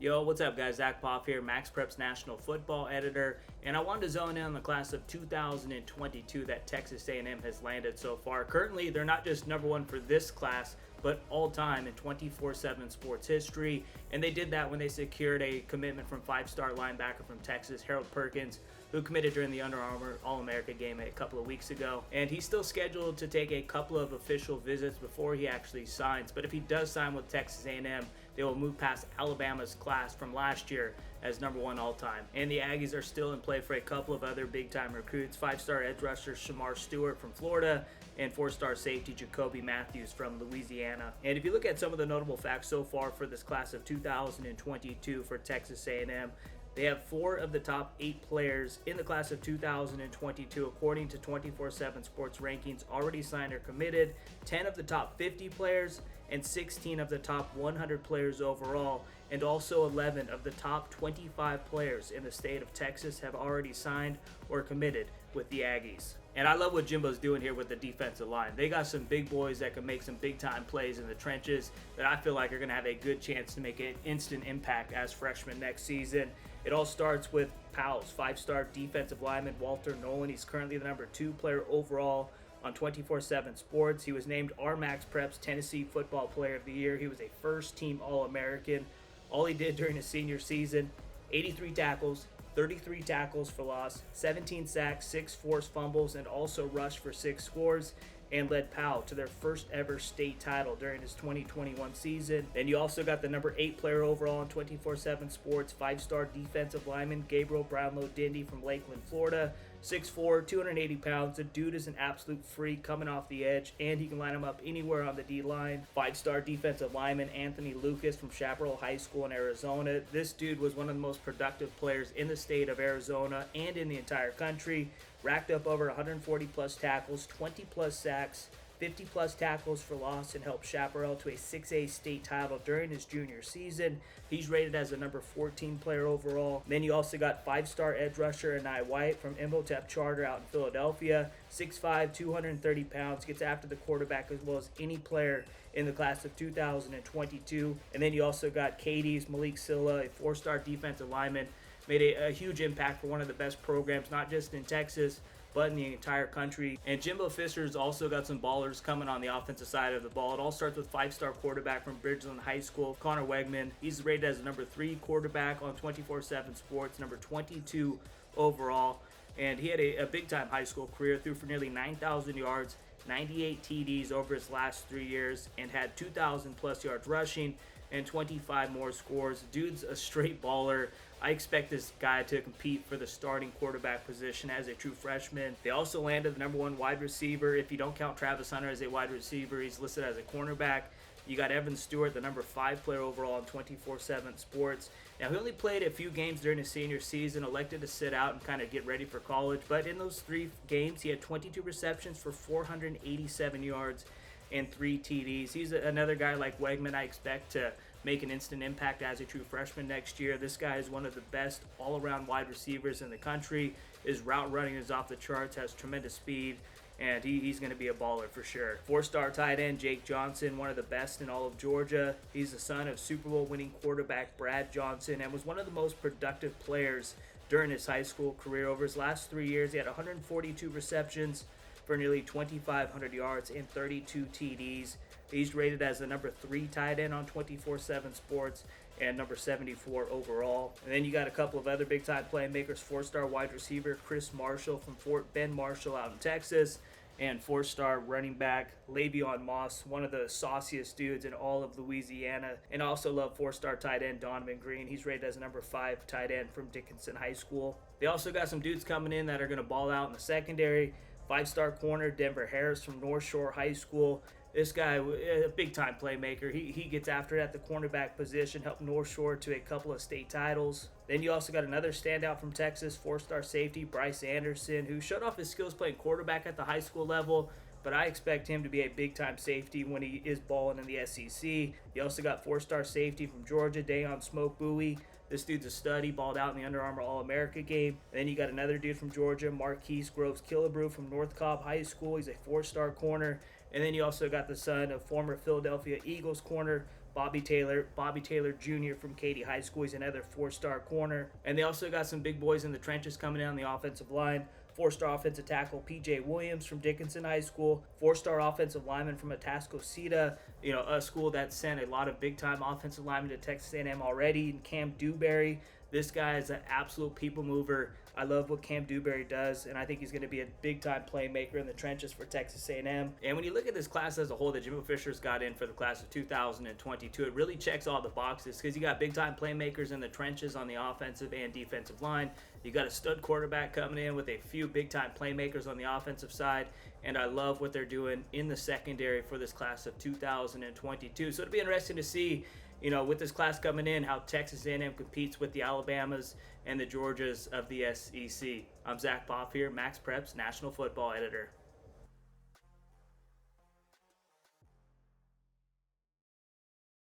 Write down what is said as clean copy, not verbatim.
Yo, what's up, guys? Zack Poff here, MaxPreps National Football Editor, and I wanted to zone in on the class of 2022 that Texas A&M has landed so far. Currently, they're not just number one for this class, but all time in 24/7 sports history, and they did that when they secured a commitment from five-star linebacker from Texas, Harold Perkins, who committed during the Under Armour All-America game a couple of weeks ago. And he's still scheduled to take a couple of official visits before he actually signs. But if he does sign with Texas A&M, they will move past Alabama's class from last year as number one all-time. And the Aggies are still in play for a couple of other big-time recruits: five-star edge rusher Shamar Stewart from Florida and four-star safety Jacoby Matthews from Louisiana. And if you look at some of the notable facts so far for this class of 2022 for Texas A&M, they have 4 of the top 8 players in the class of 2022, according to 24/7 Sports rankings, already signed or committed. 10 of the top 50 players and 16 of the top 100 players overall, and also 11 of the top 25 players in the state of Texas have already signed or committed with the Aggies. And I love what Jimbo's doing here with the defensive line. They got some big boys that can make some big-time plays in the trenches that I feel like are going to have a good chance to make an instant impact as freshmen next season. It all starts with Powell's five-star defensive lineman Walter Nolan. He's currently the number 2 player overall on 24/7 Sports. He was named our MaxPreps Tennessee Football Player of the Year. He was a first-team All-American. All he did during his senior season: 83 tackles, 33 tackles for loss, 17 sacks, 6 forced fumbles, and also rushed for 6 scores, and led Powell to their first ever state title during his 2021 season. Then you also got the number 8 player overall on 24/7 Sports, five-star defensive lineman Gabriel Brownlow-Dindy from Lakeland, Florida. 6'4", 280 pounds. The dude is an absolute freak coming off the edge, and he can line him up anywhere on the D-line. Five-star defensive lineman Anthony Lucas from Chaparral High School in Arizona. This dude was one of the most productive players in the state of Arizona and in the entire country. Racked up over 140-plus tackles, 20-plus sacks, 50-plus tackles for loss, and helped Chaparral to a 6A state title during his junior season. He's rated as a number 14 player overall. Then you also got five-star edge rusher Myles White from Imhotep Charter out in Philadelphia. 6'5", 230 pounds, gets after the quarterback as well as any player in the class of 2022. And then you also got Katie's Malik Silla, a 4-star defensive lineman. Made a huge impact for one of the best programs, not just in Texas, but in the entire country. And Jimbo Fisher's also got some ballers coming on the offensive side of the ball. It all starts with five-star quarterback from Bridgeland High School, Connor Wegman. He's rated as a number 3 quarterback on 24/7 Sports, number 22 overall. And he had a big-time high school career, threw for nearly 9,000 yards, 98 TDs over his last 3 years, and had 2,000-plus yards rushing and 25 more scores. Dude's a straight baller. I expect this guy to compete for the starting quarterback position as a true freshman. They also landed the number 1 wide receiver. If you don't count Travis Hunter as a wide receiver, he's listed as a cornerback. You got Evan Stewart, the number 5 player overall on 24/7 Sports. Now, he only played a few games during his senior season, elected to sit out and kind of get ready for college. But in those 3 games, he had 22 receptions for 487 yards and 3 TDs. He's another guy like Wegman I expect to make an instant impact as a true freshman next year. This guy is one of the best all-around wide receivers in the country. His route running is off the charts, has tremendous speed, and he's going to be a baller for sure. 4-star tight end Jake Johnson, one of the best in all of Georgia. He's the son of Super Bowl winning quarterback Brad Johnson and was one of the most productive players during his high school career. Over his last 3 years, he had 142 receptions for nearly 2,500 yards and 32 TDs. He's rated as the number 3 tight end on 24/7 Sports and number 74 overall. And then you got a couple of other big-time playmakers: 4-star wide receiver Chris Marshall from Fort Bend Marshall out in Texas, and 4-star running back Le'Veon Moss, one of the sauciest dudes in all of Louisiana. And I also love 4-star tight end Donovan Green. He's rated as a number 5 tight end from Dickinson High School. They also got some dudes coming in that are going to ball out in the secondary. 5-star corner Denver Harris from North Shore High School. This guy, a big-time playmaker. He gets after it at the cornerback position, helped North Shore to a couple of state titles. Then you also got another standout from Texas, 4-star safety Bryce Anderson, who showed off his skills playing quarterback at the high school level, but I expect him to be a big-time safety when he is balling in the SEC. You also got 4-star safety from Georgia, Dayon Smoke Bowie. This dude's a stud. He balled out in the Under Armour All-America game. And then you got another dude from Georgia, Marquise Grove-killebrew from North Cobb High School. He's a 4-star corner. And then you also got the son of former Philadelphia Eagles corner Bobby Taylor Jr. from Katy High School. He's another 4-star corner. And they also got some big boys in the trenches coming in on the offensive line. 4-star offensive tackle P.J. Williams from Dickinson High School. 4-star offensive lineman from Atascocita, a school that sent a lot of big-time offensive linemen to Texas A&M already. And Cam Dewberry, this guy is an absolute people mover. I love what Cam Dewberry does, and I think he's going to be a big-time playmaker in the trenches for Texas A&M. And when you look at this class as a whole that Jimbo Fisher's got in for the class of 2022, it really checks all the boxes because you got big-time playmakers in the trenches on the offensive and defensive line. You got a stud quarterback coming in with a few big-time playmakers on the offensive side, and I love what they're doing in the secondary for this class of 2022. So it'll be interesting to see, with this class coming in, how Texas A&M competes with the Alabamas and the Georgias of the SEC. I'm Zack Poff here, MaxPreps National Football Editor.